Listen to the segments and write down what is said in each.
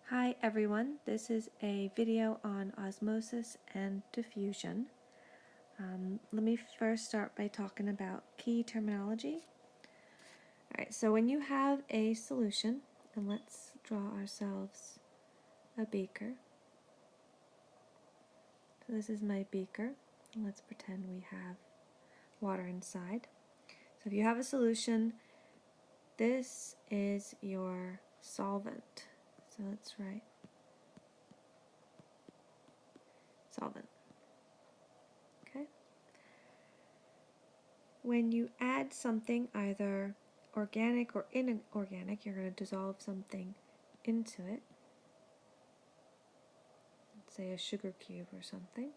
Hi everyone, this is a video on osmosis and diffusion. Let me first start by talking about key terminology. Alright, so when you have a solution, and let's draw ourselves a beaker. So this is my beaker. Let's pretend we have water inside. So if you have a solution, this is your solvent. So let's write solvent. Okay. When you add something, either organic or inorganic, you're going to dissolve something into it. Let's say a sugar cube or something.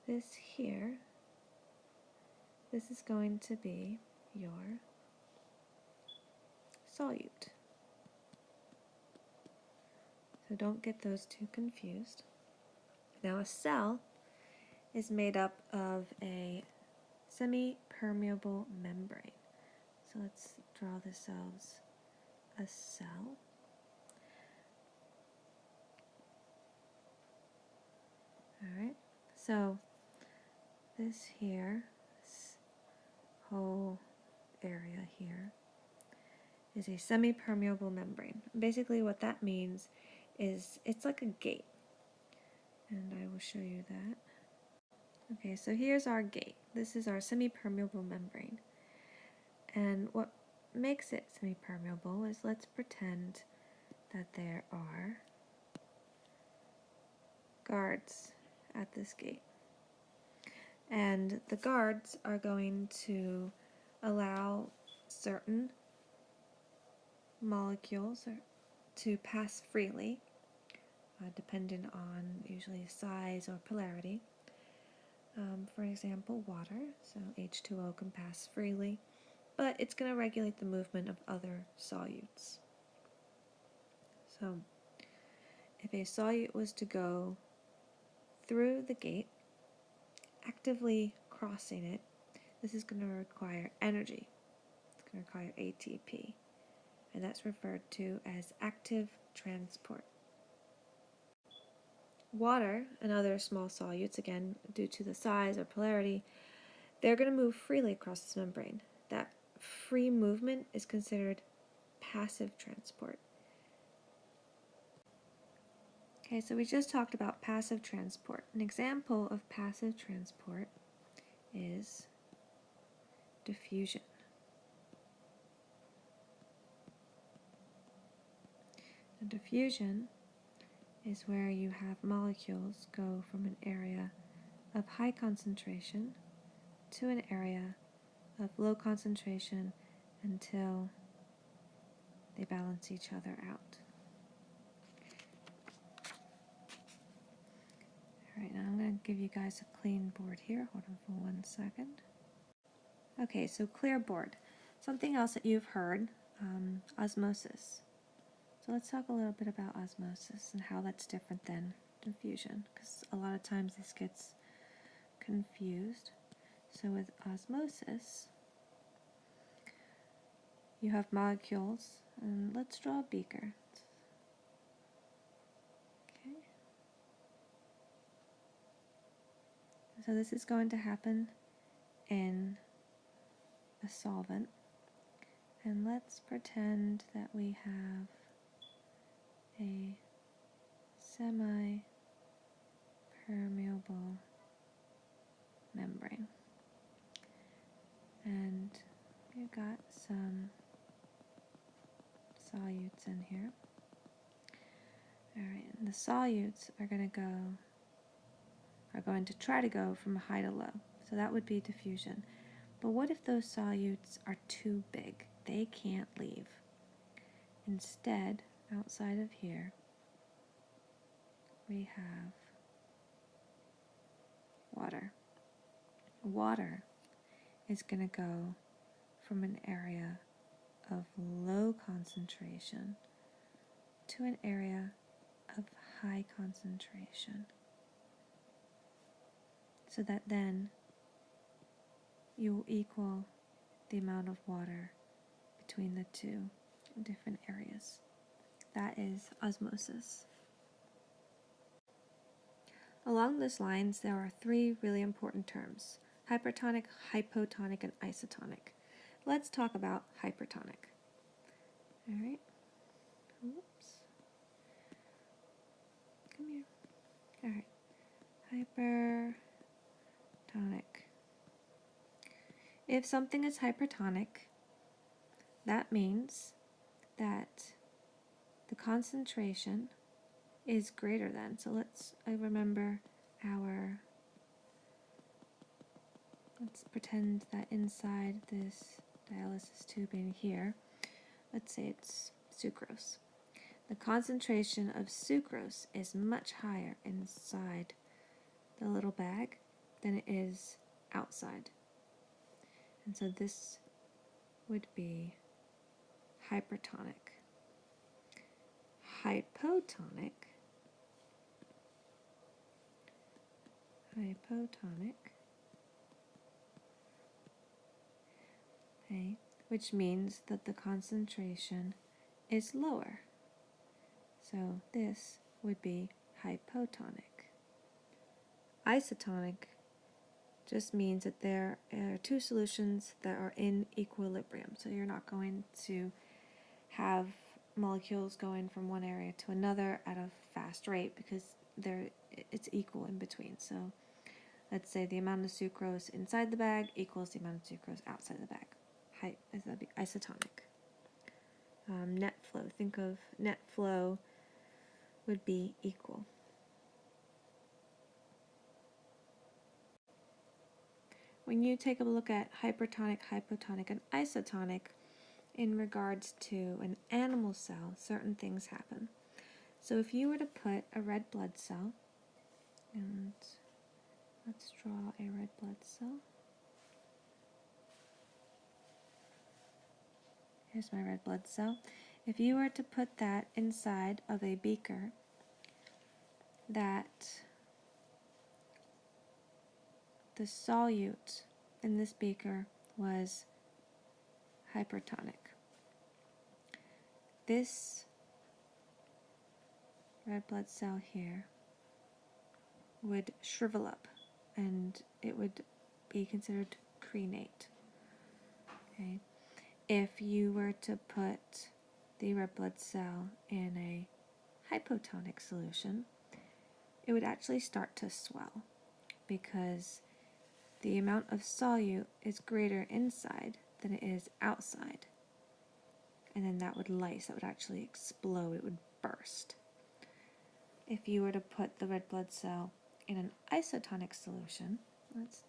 This here, this is going to be your solute. So don't get those two confused. Now a cell is made up of a semi-permeable membrane. So let's draw this as a cell. Alright, so this here, this whole area here, is a semi-permeable membrane. Basically what that means is it's like a gate, and I will show you that. Okay, so here's our gate. This is our semi-permeable membrane, and what makes it semi-permeable is, let's pretend that there are guards at this gate, and the guards are going to allow certain molecules to pass freely, dependent on usually size or polarity. For example, water, so H2O can pass freely, but it's going to regulate the movement of other solutes. So if a solute was to go through the gate, actively crossing it, this is going to require energy. It's going to require ATP, and that's referred to as active transport. Water and other small solutes, again, due to the size or polarity, they're going to move freely across this membrane. That free movement is considered passive transport. Okay, so we just talked about passive transport. An example of passive transport is diffusion. And diffusion is where you have molecules go from an area of high concentration to an area of low concentration until they balance each other out. Alright, now I'm going to give you guys a clean board here. Hold on for 1 second. Okay, so clear board. Something else that you've heard, osmosis. So let's talk a little bit about osmosis and how that's different than diffusion, because a lot of times this gets confused. So with osmosis, you have molecules, and let's draw a beaker. Okay. So this is going to happen in a solvent, and let's pretend that we have a semi-permeable membrane, and we've got some solutes in here. Alright, and the solutes are going to try to go from high to low, so that would be diffusion. But what if those solutes are too big? They can't leave. Instead, outside of here, we have water. Water is going to go from an area of low concentration to an area of high concentration, so that then you will equal the amount of water between the two different areas. that is osmosis. Along those lines, there are three really important terms: hypertonic, hypotonic, and isotonic. Let's talk about hypertonic. All right. Oops. Come here. All right. Hypertonic. If something is hypertonic, that means that the concentration is greater than. So let's remember let's pretend that inside this dialysis tubing here, let's say it's sucrose. The concentration of sucrose is much higher inside the little bag than it is outside. And so this would be hypertonic. Hypotonic okay, which means that the concentration is lower. So this would be hypotonic. Isotonic just means that there are two solutions that are in equilibrium. So you're not going to have molecules going from one area to another at a fast rate because it's equal in between. So let's say the amount of sucrose inside the bag equals the amount of sucrose outside the bag. That'd be isotonic. Net flow. Think of net flow would be equal. When you take a look at hypertonic, hypotonic, and isotonic in regards to an animal cell, certain things happen. So if you were to put a red blood cell, and let's draw a red blood cell. Here's my red blood cell. If you were to put that inside of a beaker that the solute in this beaker was hypertonic, this red blood cell here would shrivel up and it would be considered crenate. Okay. If you were to put the red blood cell in a hypotonic solution, it would actually start to swell because the amount of solute is greater inside than it is outside. And then that would lyse, that would actually explode, it would burst. If you were to put the red blood cell in an isotonic solution, let's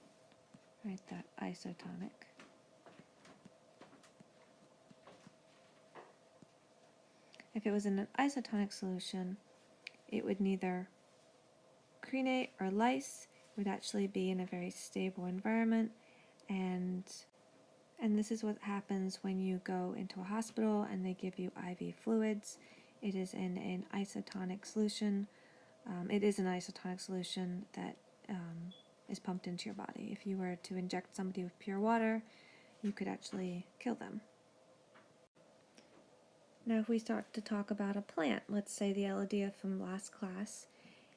write that isotonic. If it was in an isotonic solution, it would neither crenate or lyse. It would actually be in a very stable environment, and this is what happens when you go into a hospital and they give you IV fluids. It is in an isotonic solution. It is an isotonic solution that is pumped into your body. If you were to inject somebody with pure water, you could actually kill them. Now if we start to talk about a plant, let's say the Elodea from last class,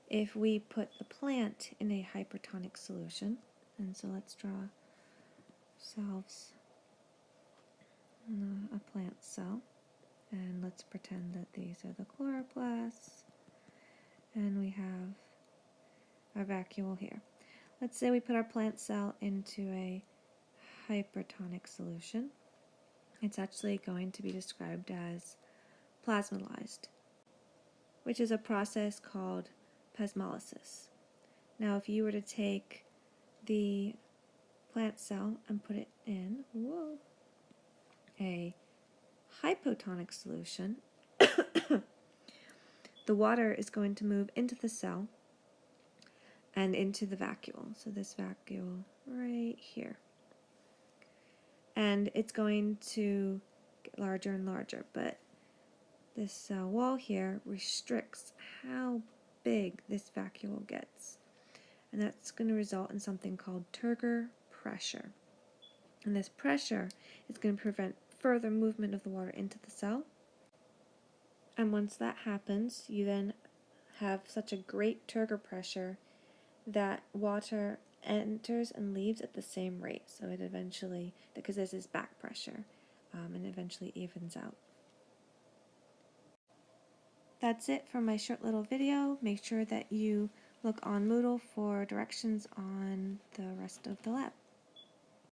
if we put the plant in a hypertonic solution, and so let's draw ourselves a plant cell, and let's pretend that these are the chloroplasts, and we have our vacuole here. Let's say we put our plant cell into a hypertonic solution. It's actually going to be described as plasmolyzed, which is a process called plasmolysis. Now if you were to take the plant cell and put it in a hypotonic solution, the water is going to move into the cell and into the vacuole. So this vacuole right here. And it's going to get larger and larger, but this wall here restricts how big this vacuole gets. And that's going to result in something called turgor pressure. And this pressure is going to prevent further movement of the water into the cell. And once that happens, you then have such a great turgor pressure that water enters and leaves at the same rate. So it eventually, because this is back pressure, and eventually evens out. That's it for my short little video. Make sure that you look on Moodle for directions on the rest of the lab.